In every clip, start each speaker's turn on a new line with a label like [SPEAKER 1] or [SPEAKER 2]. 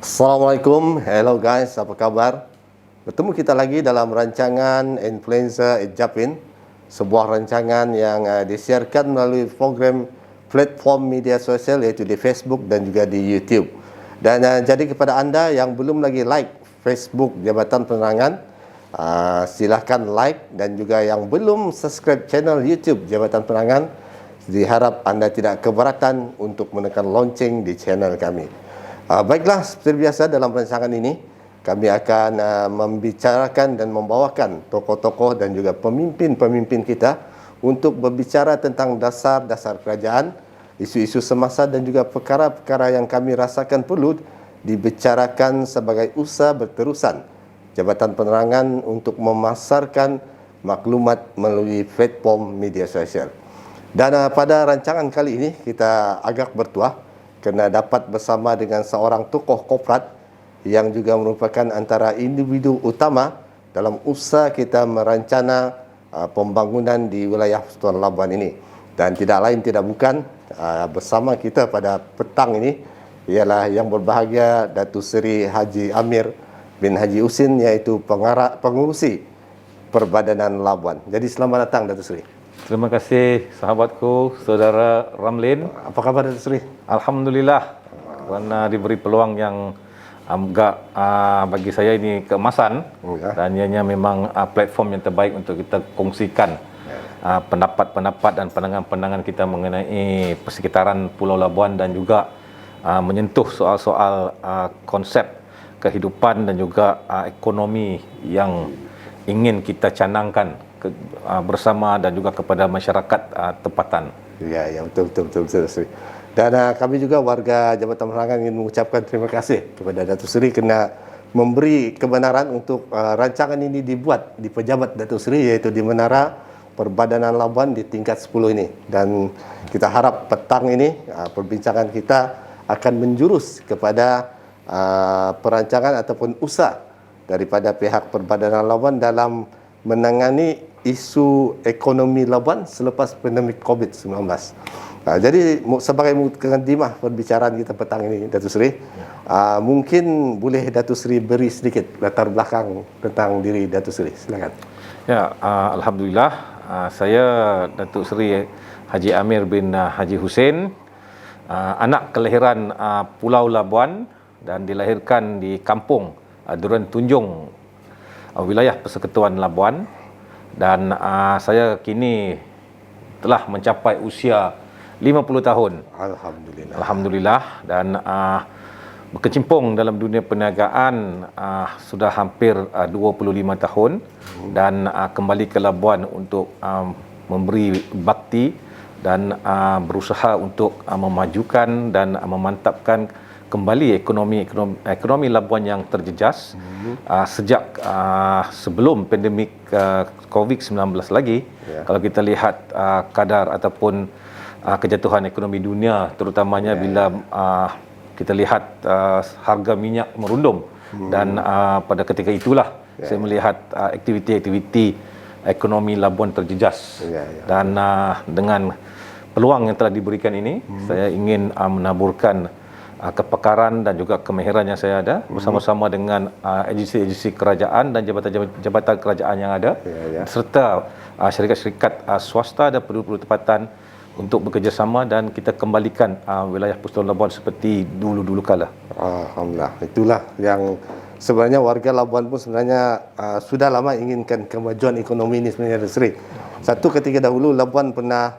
[SPEAKER 1] Assalamualaikum, hello guys, apa kabar? Bertemu kita lagi dalam rancangan Influencer Japin, sebuah rancangan yang disiarkan melalui program platform media sosial iaitu di Facebook dan juga di YouTube. Dan jadi kepada anda yang belum lagi like Facebook Jabatan Penerangan, silahkan like, dan juga yang belum subscribe channel YouTube Jabatan Penerangan, diharap anda tidak keberatan untuk menekan lonceng di channel kami. Baiklah, seperti biasa dalam rancangan ini kami akan membicarakan dan membawakan tokoh-tokoh dan juga pemimpin-pemimpin kita untuk berbicara tentang dasar-dasar kerajaan, isu-isu semasa dan juga perkara-perkara yang kami rasakan perlu dibicarakan sebagai usaha berterusan Jabatan Penerangan untuk memasarkan maklumat melalui platform media sosial. Dan pada rancangan kali ini kita agak bertuah kerana dapat bersama dengan seorang tokoh korporat yang juga merupakan antara individu utama dalam usaha kita merancana pembangunan di wilayah Persekutuan Labuan ini. Dan tidak lain tidak bukan bersama kita pada petang ini ialah yang berbahagia Datuk Seri Haji Amir bin Haji Husin, iaitu pengurusi Perbadanan Labuan. Jadi selamat datang Datuk Seri.
[SPEAKER 2] Terima kasih sahabatku, saudara Ramlin.
[SPEAKER 1] Apa kabar Datuk Seri?
[SPEAKER 2] Alhamdulillah, kerana diberi peluang yang agak bagi saya ini keemasan, dan ianya memang platform yang terbaik untuk kita kongsikan pendapat-pendapat dan pandangan-pandangan kita mengenai persekitaran Pulau Labuan dan juga menyentuh soal-soal konsep kehidupan dan juga ekonomi yang ingin kita canangkan bersama dan juga kepada masyarakat tempatan.
[SPEAKER 1] Ya, betul. Dan kami juga warga Jabatan Penerangan ingin mengucapkan terima kasih kepada Datuk Seri kerana memberi kebenaran untuk rancangan ini dibuat di pejabat Datuk Seri, iaitu di Menara Perbadanan Labuan di tingkat 10 ini. Dan kita harap petang ini perbincangan kita akan menjurus kepada perancangan ataupun usaha daripada pihak Perbadanan Labuan dalam menangani isu ekonomi Labuan selepas pandemik COVID-19. Jadi sebagai mukadimah perbicaraan kita petang ini Datuk Seri, mungkin boleh Datuk Seri beri sedikit latar belakang tentang diri Datuk Seri. Silakan.
[SPEAKER 2] Ya, alhamdulillah, saya Datuk Seri Haji Amir bin Haji Husin, anak kelahiran Pulau Labuan dan dilahirkan di kampung Duran Tunjung, wilayah Persekutuan Labuan. Dan saya kini telah mencapai usia 50 tahun. Alhamdulillah. Dan berkecimpung dalam dunia perniagaan sudah hampir 25 tahun. Dan kembali ke Labuan untuk memberi bakti dan berusaha untuk memajukan dan memantapkan kembali ekonomi Labuan yang terjejas sejak sebelum pandemik COVID-19 lagi. Kalau kita lihat kadar ataupun kejatuhan ekonomi dunia, terutamanya bila kita lihat harga minyak merundum, dan pada ketika itulah saya melihat aktiviti-aktiviti ekonomi Labuan terjejas. Dan dengan peluang yang telah diberikan ini, saya ingin menaburkan kepakaran dan juga kemahiran yang saya ada bersama-sama dengan agensi-agensi kerajaan dan jabatan kerajaan yang ada, serta syarikat-syarikat swasta dan penduduk tempatan untuk bekerjasama dan kita kembalikan wilayah Persekutuan Labuan seperti dulu-dulu kala.
[SPEAKER 1] Alhamdulillah. Itulah yang sebenarnya warga Labuan pun sebenarnya sudah lama inginkan kemajuan ekonomi ini sebenarnya, Datuk Seri. Satu, ketika dahulu Labuan pernah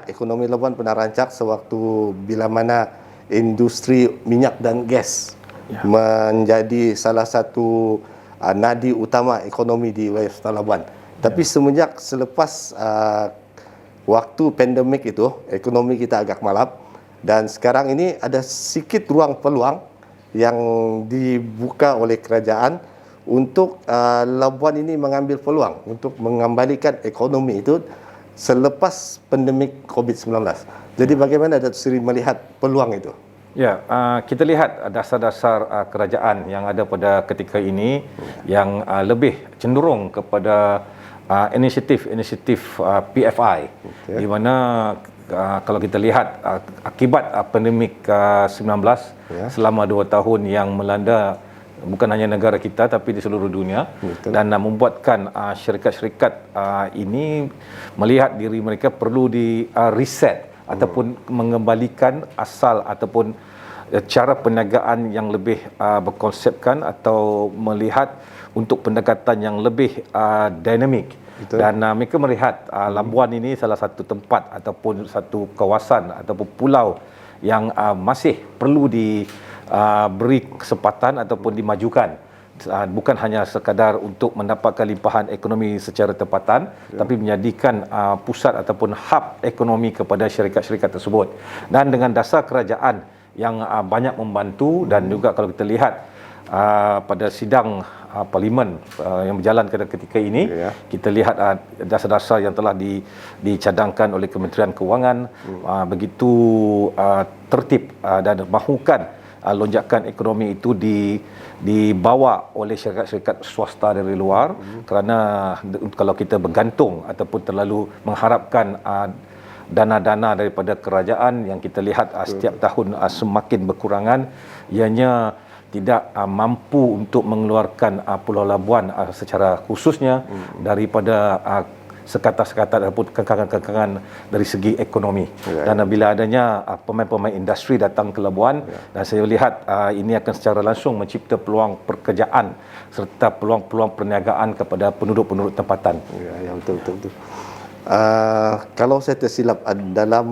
[SPEAKER 1] ekonomi Labuan pernah rancak sewaktu bila mana industri minyak dan gas menjadi salah satu nadi utama ekonomi di wilayah Persekutuan Labuan. Tapi semenjak selepas waktu pandemik itu, ekonomi kita agak malap, dan sekarang ini ada sedikit ruang peluang yang dibuka oleh kerajaan untuk Labuan ini mengambil peluang untuk mengembalikan ekonomi itu selepas pandemik COVID-19. Jadi bagaimana Datuk Seri melihat peluang itu?
[SPEAKER 2] Ya, kita lihat dasar-dasar kerajaan yang ada pada ketika ini yang lebih cenderung kepada inisiatif PFI, di mana kalau kita lihat akibat pandemik 19 selama 2 tahun yang melanda bukan hanya negara kita tapi di seluruh dunia.
[SPEAKER 1] Betul.
[SPEAKER 2] Dan membuatkan syarikat-syarikat ini melihat diri mereka perlu di reset ataupun mengembalikan asal ataupun cara perniagaan yang lebih berkonsepkan atau melihat untuk pendekatan yang lebih dinamik.
[SPEAKER 1] Betul.
[SPEAKER 2] Dan mereka melihat Labuan ini salah satu tempat ataupun satu kawasan ataupun pulau yang masih perlu diberi kesempatan ataupun dimajukan. Bukan hanya sekadar untuk mendapatkan limpahan ekonomi secara tempatan, tapi menjadikan pusat ataupun hub ekonomi kepada syarikat-syarikat tersebut. Dan dengan dasar kerajaan yang banyak membantu, dan juga kalau kita lihat pada sidang Parlimen yang berjalan ketika ini, kita lihat dasar-dasar yang telah dicadangkan oleh Kementerian Kewangan begitu tertib dan mahukan lonjakan ekonomi itu dibawa oleh syarikat-syarikat swasta dari luar, kerana kalau kita bergantung ataupun terlalu mengharapkan dana-dana daripada kerajaan yang kita lihat setiap tahun semakin berkurangan, ianya tidak mampu untuk mengeluarkan Pulau Labuan secara khususnya daripada sekatan-sekatan ataupun kekangan-kekangan dari segi ekonomi. Dan bila adanya pemain-pemain industri datang ke Labuan, dan saya lihat ini akan secara langsung mencipta peluang pekerjaan serta peluang-peluang perniagaan kepada penduduk-penduduk tempatan.
[SPEAKER 1] Ya, betul. Kalau saya tersilap, dalam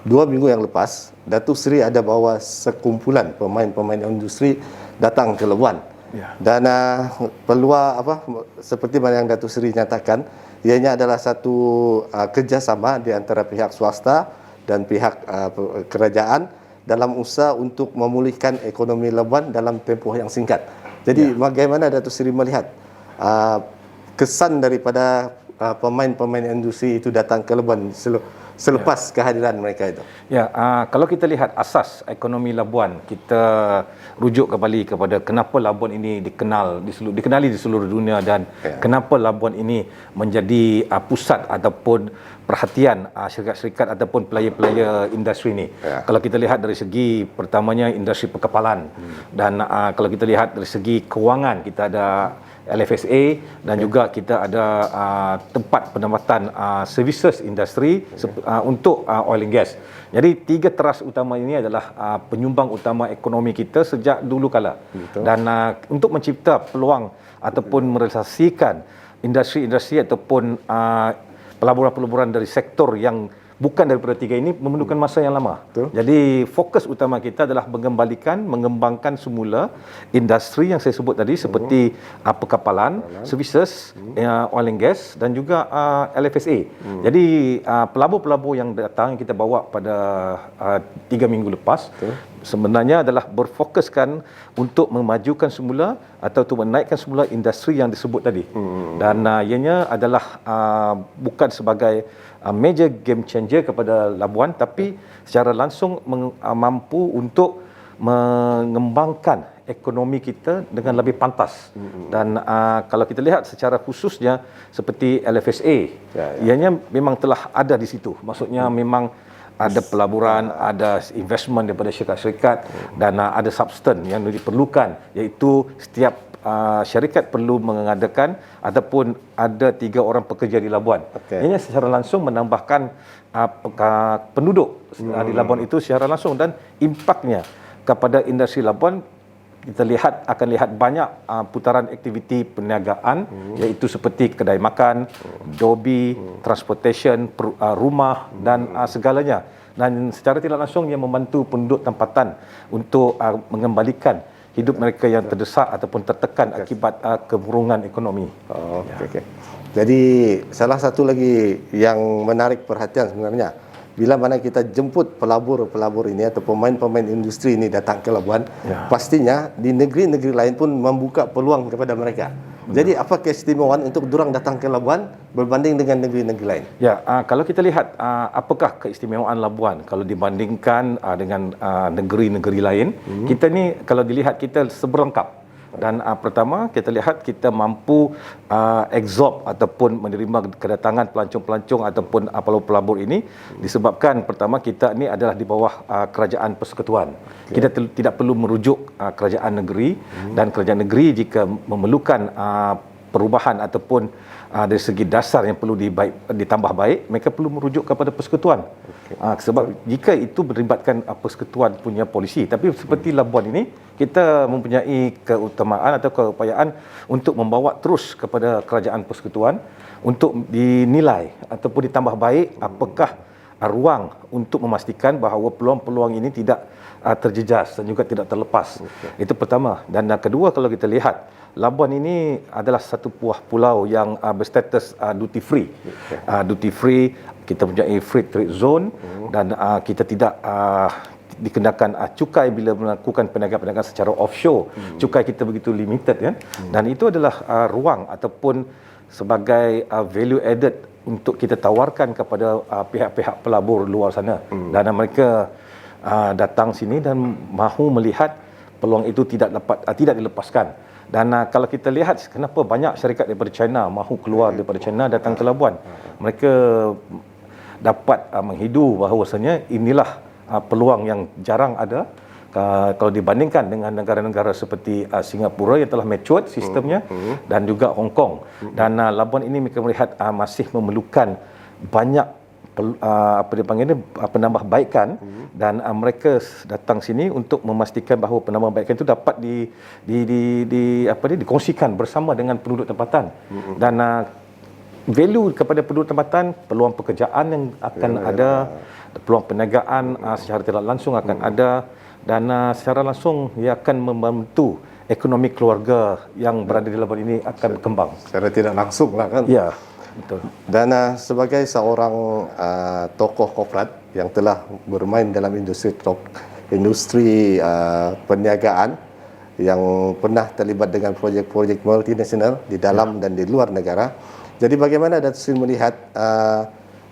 [SPEAKER 1] 2 minggu yang lepas, Datuk Seri ada bawa sekumpulan pemain-pemain industri datang ke Labuan. Dan peluang seperti mana yang Datuk Seri nyatakan, ianya adalah satu kerjasama di antara pihak swasta dan pihak kerajaan dalam usaha untuk memulihkan ekonomi Labuan dalam tempoh yang singkat. Jadi bagaimana Datuk Seri melihat kesan daripada pemain-pemain industri itu datang ke Labuan selepas kehadiran mereka itu?
[SPEAKER 2] Kalau kita lihat asas ekonomi Labuan, kita rujuk kembali kepada kenapa Labuan ini dikenali di seluruh dunia, dan kenapa Labuan ini menjadi pusat ataupun perhatian syarikat-syarikat ataupun player-player industri ini. Kalau kita lihat dari segi pertamanya industri perkapalan, dan kalau kita lihat dari segi kewangan, kita ada LFSA, dan juga kita ada tempat pendapatan services industri untuk oil and gas. Jadi 3 teras utama ini adalah penyumbang utama ekonomi kita sejak dulu kala. Dan untuk mencipta peluang ataupun merealisasikan industri-industri ataupun pelaburan-pelaburan dari sektor yang bukan daripada 3 ini memerlukan masa yang lama. Jadi fokus utama kita adalah mengembangkan semula industri yang saya sebut tadi, seperti perkapalan, services, oil and gas, dan juga LFSA. Jadi pelabur-pelabur yang datang yang kita bawa pada 3 minggu lepas sebenarnya adalah berfokuskan untuk memajukan semula atau untuk menaikkan semula industri yang disebut tadi. Dan ianya adalah bukan sebagai major game changer kepada Labuan, tapi secara langsung mampu untuk mengembangkan ekonomi kita dengan lebih pantas. Dan kalau kita lihat secara khususnya seperti LFSA, ianya memang telah ada di situ. Maksudnya memang ada pelaburan, ada investment daripada syarikat-syarikat, dan ada substan yang diperlukan, iaitu setiap syarikat perlu mengadakan ataupun ada 3 orang pekerja di Labuan. Ini secara langsung menambahkan penduduk di Labuan itu secara langsung, dan impaknya kepada industri Labuan kita akan lihat banyak putaran aktiviti perniagaan, iaitu seperti kedai makan, dobi, transportation, rumah, dan segalanya. Dan secara tidak langsung ia membantu penduduk tempatan untuk mengembalikan hidup mereka yang terdesak ataupun tertekan akibat kemurungan ekonomi.
[SPEAKER 1] Jadi salah satu lagi yang menarik perhatian sebenarnya, bila mana kita jemput pelabur-pelabur ini atau pemain-pemain industri ini datang ke Labuan, pastinya di negeri-negeri lain pun membuka peluang kepada mereka. Jadi apa keistimewaan untuk durang datang ke Labuan berbanding dengan negeri-negeri lain?
[SPEAKER 2] Kalau kita lihat apakah keistimewaan Labuan kalau dibandingkan dengan negeri-negeri lain, kita ni kalau dilihat kita seberlengkap. Dan pertama kita lihat kita mampu absorb ataupun menerima kedatangan pelancong-pelancong ataupun pelabur ini disebabkan pertama kita ni adalah di bawah kerajaan persekutuan. Kita tidak perlu merujuk kerajaan negeri, dan kerajaan negeri jika memerlukan perubahan ataupun dari segi dasar yang perlu ditambah baik, mereka perlu merujuk kepada persekutuan. Sebab jika itu melibatkan persekutuan punya polisi, tapi seperti Labuan ini kita mempunyai keutamaan atau keupayaan untuk membawa terus kepada kerajaan persekutuan untuk dinilai ataupun ditambah baik apakah ruang untuk memastikan bahawa peluang-peluang ini tidak terjejas dan juga tidak terlepas. Itu pertama. Dan kedua, kalau kita lihat Labuan ini adalah satu buah pulau yang berstatus duty free. Duty free, kita mempunyai free trade zone dan kita tidak dikenakan cukai bila melakukan perniagaan-perniagaan secara offshore. Cukai kita begitu limited kan. Dan itu adalah ruang ataupun sebagai value added untuk kita tawarkan kepada pihak-pihak pelabur luar sana. Dan mereka datang sini dan mahu melihat peluang itu tidak dilepaskan. Dan kalau kita lihat kenapa banyak syarikat daripada China mahu keluar daripada China datang ke Labuan, mereka dapat menghidu bahawasanya inilah peluang yang jarang ada kalau dibandingkan dengan negara-negara seperti Singapura yang telah matured sistemnya dan juga Hong Kong. Dan Labuan ini mereka melihat masih memerlukan banyak penambahbaikan dan mereka datang sini untuk memastikan bahawa penambahbaikan itu dapat dikongsikan bersama dengan penduduk tempatan. Dan value kepada penduduk tempatan, peluang pekerjaan yang akan ada, peluang perniagaan secara tidak langsung akan ada, dan secara langsung ia akan membantu ekonomi keluarga yang berada di Labuan ini akan berkembang.
[SPEAKER 1] Secara tidak langsung lah kan?
[SPEAKER 2] Ya. Betul.
[SPEAKER 1] Dan sebagai seorang tokoh korporat yang telah bermain dalam industri perniagaan, yang pernah terlibat dengan projek-projek multinasional di dalam dan di luar negara. Jadi bagaimana Datuk Seri melihat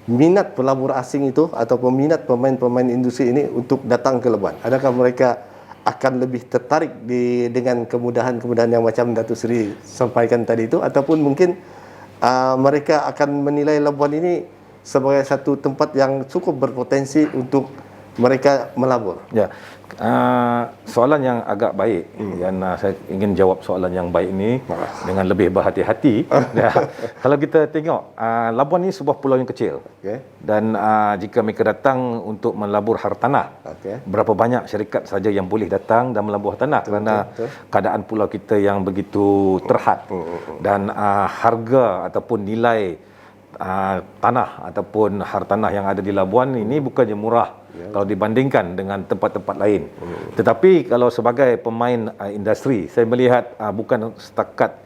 [SPEAKER 1] minat pelabur asing itu atau minat pemain-pemain industri ini untuk datang ke Labuan? Adakah mereka akan lebih tertarik dengan kemudahan-kemudahan yang macam Datuk Seri sampaikan tadi itu, ataupun mungkin mereka akan menilai Labuan ini sebagai satu tempat yang cukup berpotensi untuk mereka melabur?
[SPEAKER 2] Ya, soalan yang agak baik. Dan saya ingin jawab soalan yang baik ini dengan lebih berhati-hati. Kalau kita tengok, Labuan ini sebuah pulau yang kecil. Dan jika mereka datang untuk melabur hartanah, berapa banyak syarikat saja yang boleh datang dan melabur hartanah kerana keadaan pulau kita yang begitu terhad. Dan harga ataupun nilai tanah ataupun hartanah yang ada di Labuan ini bukannya murah kalau dibandingkan dengan tempat-tempat lain. Tetapi kalau sebagai pemain industri, saya melihat bukan setakat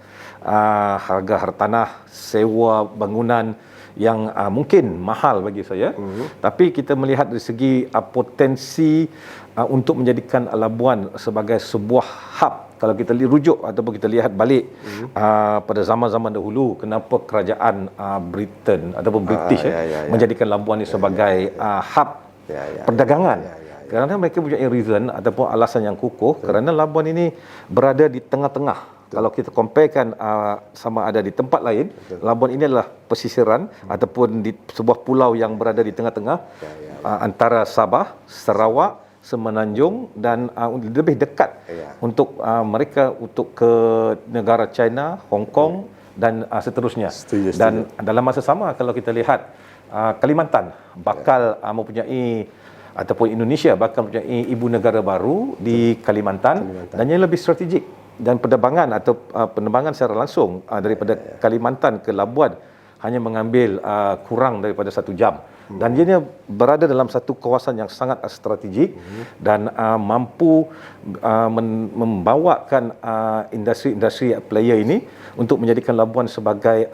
[SPEAKER 2] harga hartanah, sewa bangunan yang mungkin mahal bagi saya, tapi kita melihat dari segi potensi untuk menjadikan Labuan sebagai sebuah hub. Kalau kita rujuk ataupun kita lihat balik pada zaman-zaman dahulu, kenapa kerajaan Britain ataupun British menjadikan Labuan ini sebagai hub perdagangan. Kerana mereka punya reason ataupun alasan yang kukuh, kerana Labuan ini berada di tengah-tengah. Kalau kita comparekan sama ada di tempat lain, Labuan ini adalah pesisiran ataupun di sebuah pulau yang berada di tengah-tengah antara Sabah, Sarawak, Semenanjung, dan lebih dekat untuk mereka untuk ke negara China, Hong Kong dan seterusnya. Dan dalam masa sama kalau kita lihat Kalimantan bakal mempunyai ataupun Indonesia bakal mempunyai ibu negara baru di Kalimantan dan yang lebih strategik, dan penerbangan atau penerbangan secara langsung daripada Kalimantan ke Labuan hanya mengambil kurang daripada 1 jam. Dan dia berada dalam satu kawasan yang sangat strategik dan mampu membawakan industri-industri player ini untuk menjadikan Labuan sebagai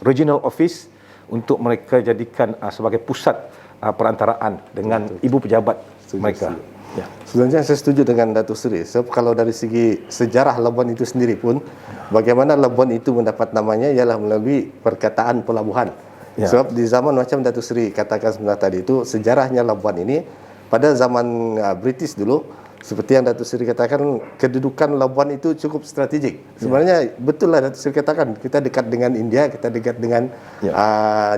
[SPEAKER 2] regional office untuk mereka jadikan sebagai pusat perantaraan dengan ibu pejabat mereka.
[SPEAKER 1] Ya. Sebenarnya saya setuju dengan Datuk Seri. Sebab kalau dari segi sejarah Labuan itu sendiri pun, bagaimana Labuan itu mendapat namanya ialah melalui perkataan pelabuhan. Sebab di zaman macam Datuk Seri katakan sebenarnya tadi itu, sejarahnya Labuan ini pada zaman British dulu, seperti yang Datuk Seri katakan, kedudukan Labuan itu cukup strategik. Sebenarnya betul lah Datuk Seri katakan, kita dekat dengan India, kita dekat dengan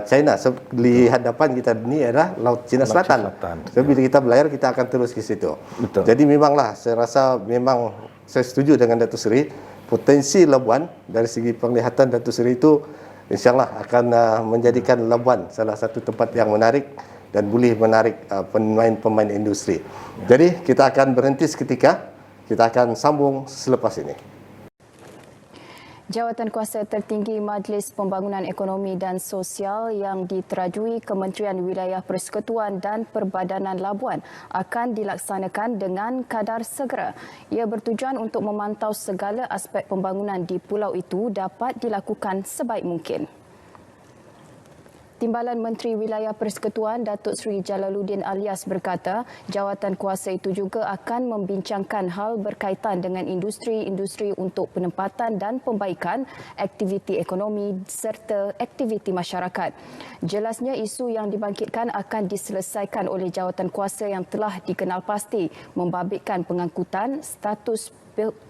[SPEAKER 1] China. Di hadapan kita ini adalah Laut Cina Selatan. So, bila kita berlayar, kita akan terus ke situ.
[SPEAKER 2] Betul.
[SPEAKER 1] Jadi memanglah, saya rasa memang saya setuju dengan Datuk Seri, potensi Labuan dari segi penglihatan Datuk Seri itu insyaAllah akan menjadikan Labuan salah satu tempat yang menarik dan boleh menarik pemain-pemain industri. Jadi kita akan berhenti seketika, kita akan sambung selepas ini.
[SPEAKER 3] Jawatan Kuasa Tertinggi Majlis Pembangunan Ekonomi dan Sosial yang diterajui Kementerian Wilayah Persekutuan dan Perbadanan Labuan akan dilaksanakan dengan kadar segera. Ia bertujuan untuk memantau segala aspek pembangunan di pulau itu dapat dilakukan sebaik mungkin. Timbalan Menteri Wilayah Persekutuan Datuk Seri Jalaluddin Alias berkata, jawatan kuasa itu juga akan membincangkan hal berkaitan dengan industri-industri untuk penempatan dan pembaikan aktiviti ekonomi serta aktiviti masyarakat. Jelasnya isu yang dibangkitkan akan diselesaikan oleh jawatan kuasa yang telah dikenal pasti membabitkan pengangkutan, status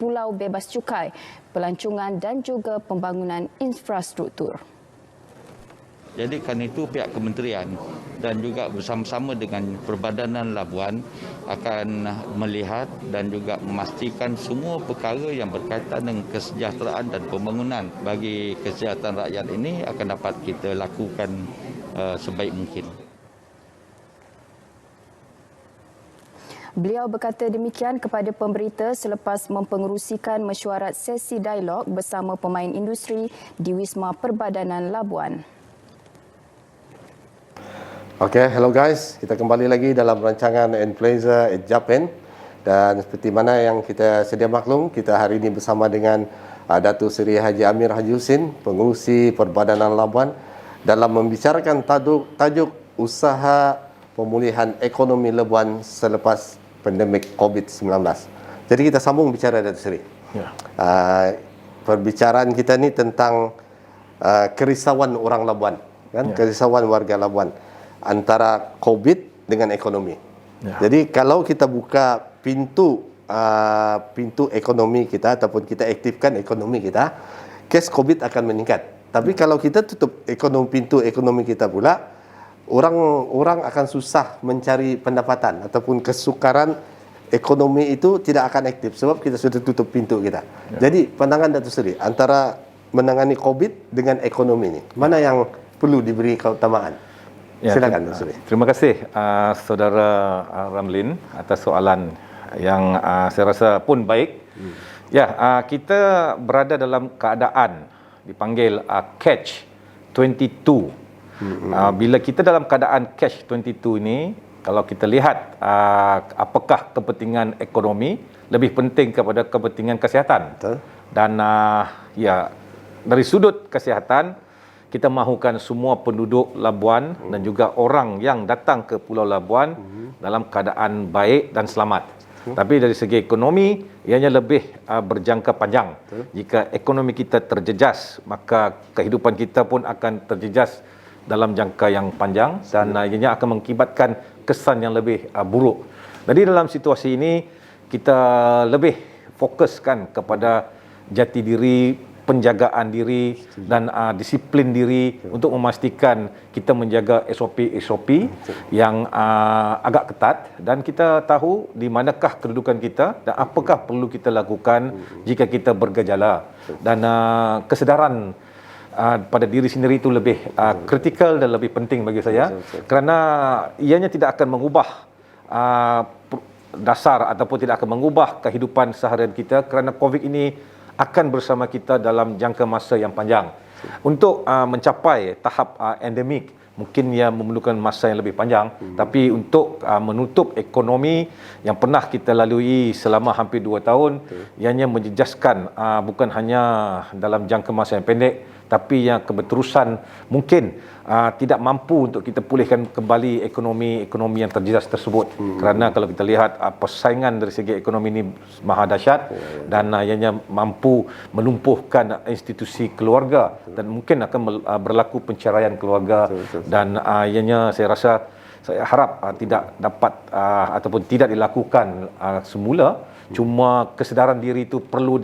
[SPEAKER 3] pulau bebas cukai, pelancongan dan juga pembangunan infrastruktur.
[SPEAKER 4] Jadi kerana itu pihak kementerian dan juga bersama-sama dengan Perbadanan Labuan akan melihat dan juga memastikan semua perkara yang berkaitan dengan kesejahteraan dan pembangunan bagi kesejahteraan rakyat ini akan dapat kita lakukan sebaik mungkin.
[SPEAKER 3] Beliau berkata demikian kepada pemberita selepas mempengerusikan mesyuarat sesi dialog bersama pemain industri di Wisma Perbadanan Labuan.
[SPEAKER 1] Okay, hello guys. Kita kembali lagi dalam rancangan Influencer at Japan. Dan seperti mana yang kita sedia maklum, kita hari ini bersama dengan Datuk Seri Haji Amir Haji Husin, Pengerusi Perbadanan Labuan, dalam membicarakan tajuk usaha pemulihan ekonomi Labuan selepas pandemik COVID-19. Jadi kita sambung bicara Datuk Seri. Perbicaraan kita ni tentang kerisauan orang Labuan, kan? Kerisauan warga Labuan antara COVID dengan ekonomi. Jadi kalau kita buka pintu ekonomi kita ataupun kita aktifkan ekonomi kita, kes COVID akan meningkat. Tapi kalau kita tutup pintu ekonomi kita pula, orang akan susah mencari pendapatan ataupun kesukaran ekonomi itu tidak akan aktif sebab kita sudah tutup pintu kita. Jadi pandangan Datuk Seri antara menangani COVID dengan ekonomi ini, mana yang perlu diberi keutamaan? Silakan Datuk Seri.
[SPEAKER 2] Terima kasih Saudara Ramlin atas soalan yang saya rasa pun baik. Kita berada dalam keadaan dipanggil catch 22. Bila kita dalam keadaan catch 22 ini, kalau kita lihat apakah kepentingan ekonomi lebih penting kepada kepentingan kesihatan.
[SPEAKER 1] Betul.
[SPEAKER 2] Dan dari sudut kesihatan, kita mahukan semua penduduk Labuan dan juga orang yang datang ke Pulau Labuan dalam keadaan baik dan selamat. Tapi dari segi ekonomi, ianya lebih berjangka panjang. Jika ekonomi kita terjejas, maka kehidupan kita pun akan terjejas dalam jangka yang panjang dan ianya akan mengakibatkan kesan yang lebih buruk. Jadi dalam situasi ini, kita lebih fokuskan kepada jati diri, penjagaan diri dan disiplin diri untuk memastikan kita menjaga SOP yang agak ketat dan kita tahu di manakah kedudukan kita dan apakah perlu kita lakukan jika kita bergejala. Dan kesedaran pada diri sendiri itu lebih kritikal dan lebih penting bagi saya kerana ianya tidak akan mengubah dasar ataupun tidak akan mengubah kehidupan seharian kita kerana COVID ini akan bersama kita dalam jangka masa yang panjang. Untuk mencapai tahap endemik, mungkin ia memerlukan masa yang lebih panjang, tapi untuk menutup ekonomi yang pernah kita lalui selama hampir 2 tahun, ianya menjejaskan bukan hanya dalam jangka masa yang pendek, tapi yang keberterusan mungkin tidak mampu untuk kita pulihkan kembali ekonomi yang terjejas tersebut. Kerana kalau kita lihat persaingan dari segi ekonomi ini maha dahsyat dan ianya mampu melumpuhkan institusi keluarga dan mungkin akan berlaku penceraian keluarga dan ianya saya rasa saya harap tidak dapat ataupun tidak dilakukan semula. Cuma kesedaran diri itu perlu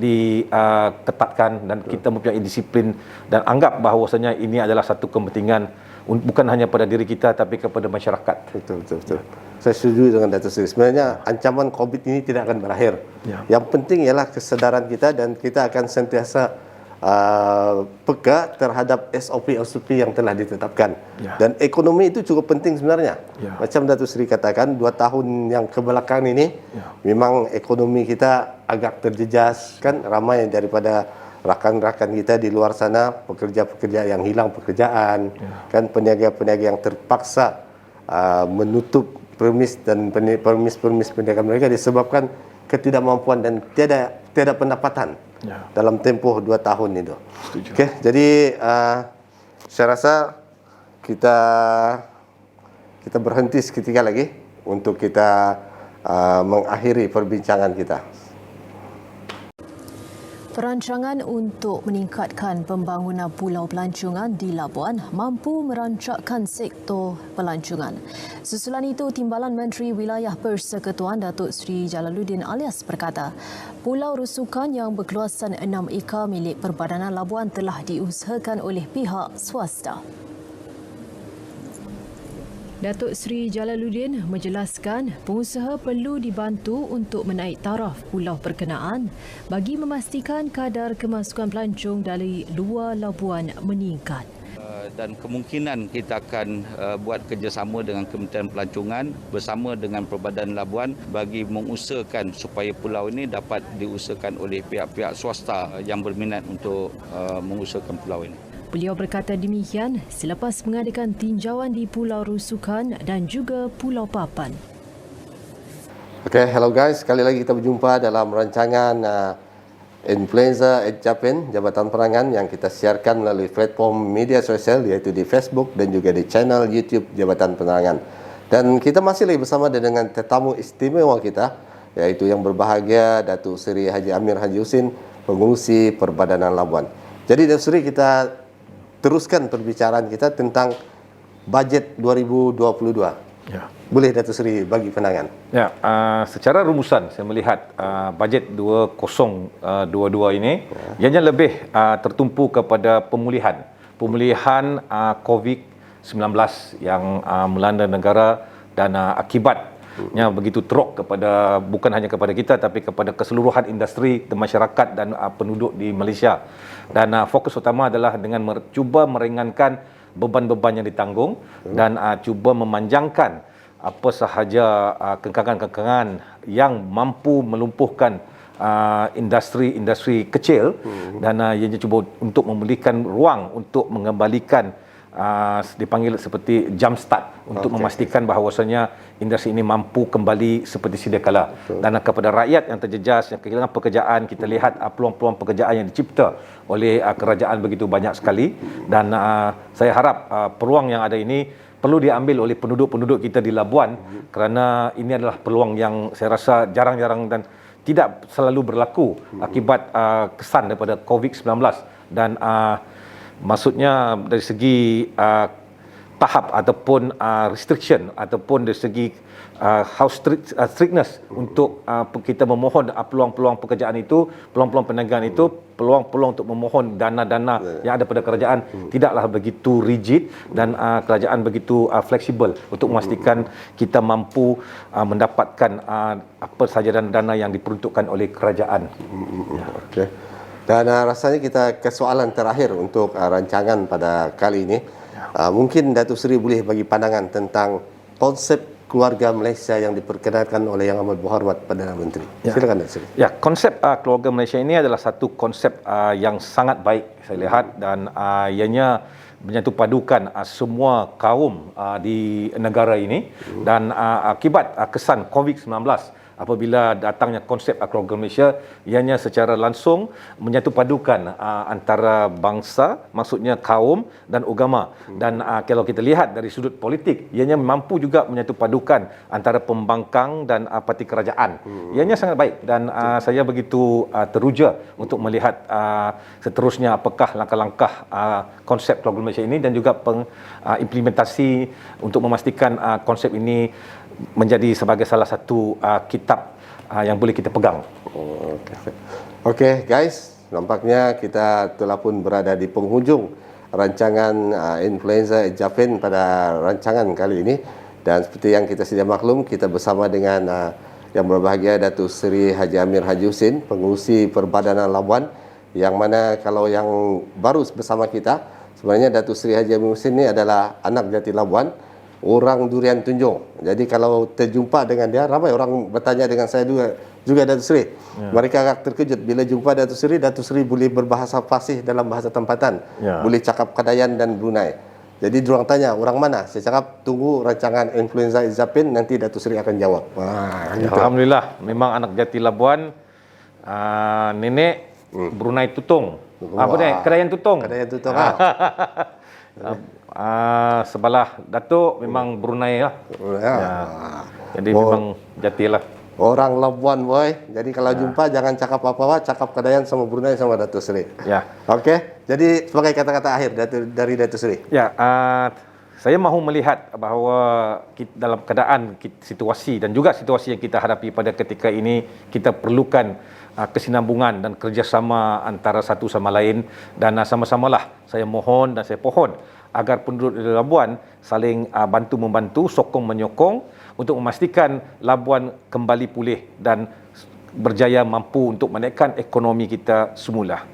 [SPEAKER 2] diketatkan dan kita mempunyai disiplin dan anggap bahawasanya ini adalah satu kepentingan bukan hanya pada diri kita tapi kepada masyarakat.
[SPEAKER 1] Betul. Saya setuju dengan Datuk Seri. Sebenarnya ancaman COVID ini tidak akan berakhir. Yang penting ialah kesedaran kita dan kita akan sentiasa peka terhadap SOP yang telah ditetapkan. Dan ekonomi itu cukup penting sebenarnya. Macam Datuk Seri katakan, 2 tahun yang kebelakang ini memang ekonomi kita agak terjejas, kan ramai daripada rakan-rakan kita di luar sana, pekerja-pekerja yang hilang pekerjaan, kan peniaga-peniaga yang terpaksa menutup permis perniagaan mereka disebabkan ketidakmampuan dan tiada pendapatan dalam tempoh 2 tahun itu. Okey, jadi saya rasa kita berhenti seketika lagi untuk kita mengakhiri perbincangan kita.
[SPEAKER 5] Perancangan untuk meningkatkan pembangunan pulau pelancongan di Labuan mampu merancakkan sektor pelancongan. Susulan itu, Timbalan Menteri Wilayah Persekutuan Datuk Seri Jalaluddin Alias berkata, pulau rusukan yang berkeluasan 6 ekar milik Perbadanan Labuan telah diusahakan oleh pihak swasta. Datuk Seri Jalaluddin menjelaskan pengusaha perlu dibantu untuk menaik taraf pulau berkenaan bagi memastikan kadar kemasukan pelancong dari luar Labuan meningkat.
[SPEAKER 4] Dan kemungkinan kita akan buat kerjasama dengan Kementerian Pelancongan bersama dengan Perbadanan Labuan bagi mengusahakan supaya pulau ini dapat diusahakan oleh pihak-pihak swasta yang berminat untuk mengusahakan pulau ini.
[SPEAKER 5] Beliau berkata demikian selepas mengadakan tinjauan di Pulau Rusukan dan juga Pulau Papan.
[SPEAKER 1] Okay, hello guys. Sekali lagi kita berjumpa dalam rancangan Influencer at Japin, Jabatan Perangan yang kita siarkan melalui platform media sosial iaitu di Facebook dan juga di channel YouTube Jabatan Penerangan. Dan kita masih lagi bersama dengan tetamu istimewa kita iaitu yang berbahagia Datuk Seri Haji Amir Haji Husin, Pengerusi Perbadanan Labuan. Jadi Datuk Seri, kita teruskan perbicaraan kita tentang bajet 2022. Boleh Datuk Seri bagi pandangan?
[SPEAKER 2] Secara rumusan saya melihat bajet 2022 ini ianya lebih tertumpu kepada pemulihan COVID-19 yang melanda negara dan akibatnya begitu teruk kepada bukan hanya kepada kita tapi kepada keseluruhan industri masyarakat dan penduduk di Malaysia. Dan fokus utama adalah dengan cuba meringankan beban-beban yang ditanggung dan cuba memanjangkan apa sahaja kekangan-kekangan yang mampu melumpuhkan industri kecil dan ianya cuba untuk memulihkan ruang untuk mengembalikan dipanggil seperti jump start untuk memastikan bahawasanya industri ini mampu kembali seperti sedia kala. Dan kepada rakyat yang terjejas, yang kehilangan pekerjaan, kita lihat peluang-peluang pekerjaan yang dicipta oleh kerajaan begitu banyak sekali. Dan saya harap peluang yang ada ini perlu diambil oleh penduduk-penduduk kita di Labuan kerana ini adalah peluang yang saya rasa jarang-jarang dan tidak selalu berlaku akibat kesan daripada COVID-19. Dan maksudnya dari segi tahap ataupun restriction ataupun dari segi strictness untuk kita memohon peluang-peluang pekerjaan itu, peluang-peluang perniagaan itu, peluang-peluang untuk memohon dana-dana yang ada pada kerajaan tidaklah begitu rigid dan kerajaan begitu fleksibel untuk memastikan kita mampu mendapatkan apa sahaja dana yang diperuntukkan oleh kerajaan.
[SPEAKER 1] Okey. Dan rasanya kita ke soalan terakhir untuk rancangan pada kali ini. Mungkin Datuk Seri boleh bagi pandangan tentang konsep keluarga Malaysia yang diperkenalkan oleh Yang Amat Berhormat Perdana Menteri. Silakan Datuk Seri.
[SPEAKER 2] Konsep keluarga Malaysia ini adalah satu konsep yang sangat baik saya lihat dan ianya menyatu padukan semua kaum di negara ini dan akibat kesan COVID-19 apabila datangnya konsep keluarga Malaysia, ianya secara langsung menyatupadukan antara bangsa, maksudnya kaum dan agama. Dan kalau kita lihat dari sudut politik, ianya mampu juga menyatupadukan antara pembangkang dan parti kerajaan. Ianya sangat baik dan saya begitu teruja untuk melihat seterusnya apakah langkah-langkah konsep keluarga Malaysia ini dan juga implementasi untuk memastikan konsep ini menjadi sebagai salah satu kitab yang boleh kita pegang.
[SPEAKER 1] Okey guys, nampaknya kita telah pun berada di penghujung rancangan Influencer Japin pada rancangan kali ini, dan seperti yang kita sedia maklum, kita bersama dengan yang berbahagia Datuk Seri Haji Amir Haji Hussein, pengurusi Perbadanan Labuan, yang mana kalau yang baru bersama kita, sebenarnya Datuk Seri Haji Amir Hussein ni adalah anak Jati Labuan, orang Durian Tunjung. Jadi kalau terjumpa dengan dia, ramai orang bertanya dengan saya juga Datuk Seri. Mereka agak terkejut bila jumpa Datuk Seri boleh berbahasa fasih dalam bahasa tempatan. Boleh cakap Kadayan dan Brunei. Jadi diorang tanya, orang mana? Saya cakap, tunggu rancangan Influencer Japin, nanti Datuk Seri akan jawab.
[SPEAKER 2] Gitu. Alhamdulillah, memang anak Jati Labuan, nenek Brunei Tutung. Apa ni? Kadayan Tutung.
[SPEAKER 1] Kadayan Tutung.
[SPEAKER 2] Sebelah Datuk memang Brunei lah. Jadi memang Jati lah.
[SPEAKER 1] Orang Labuan boy. Jadi kalau jumpa jangan cakap apa-apa, cakap Kadayan sama Brunei sama Datuk Seri. Okey. Jadi sebagai kata-kata akhir dari Datuk Seri.
[SPEAKER 2] Saya mahu melihat bahawa dalam keadaan situasi dan juga situasi yang kita hadapi pada ketika ini, kita perlukan kesinambungan dan kerjasama antara satu sama lain, dan sama-samalah saya mohon dan saya pohon agar penduduk di Labuan saling bantu-membantu, sokong-menyokong untuk memastikan Labuan kembali pulih dan berjaya mampu untuk menaikkan ekonomi kita semula.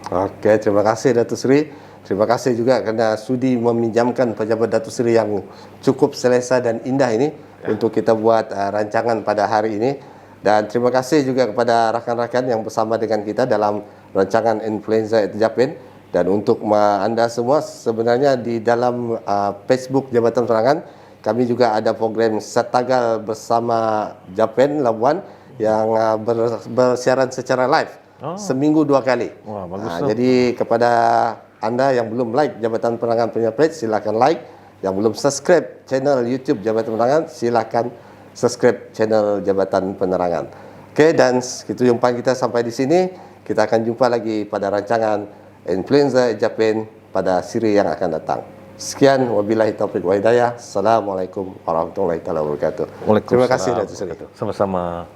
[SPEAKER 1] Okey, terima kasih Datuk Seri. Terima kasih juga kerana sudi meminjamkan pejabat Datuk Seri yang cukup selesa dan indah ini untuk kita buat rancangan pada hari ini. Dan terima kasih juga kepada rakan-rakan yang bersama dengan kita dalam rancangan Influencer Japin. Dan untuk anda semua, sebenarnya di dalam Facebook Jabatan Penerangan, kami juga ada program Satagal bersama Japin Labuan yang bersiaran secara live seminggu 2 kali.
[SPEAKER 2] Wah, bagus.
[SPEAKER 1] Jadi kepada anda yang belum like Jabatan Penerangan punya page, silakan like. Yang belum subscribe channel YouTube Jabatan Penerangan, silakan subscribe channel Jabatan Penerangan. Okey, dan itu jumpa kita sampai di sini. Kita akan jumpa lagi pada rancangan Influencer Japin pada siri yang akan datang. Sekian, wabillahi taufiq wa hidayah. Assalamualaikum warahmatullahi wabarakatuh. Terima kasih Datuk Seri.
[SPEAKER 2] Sama-sama.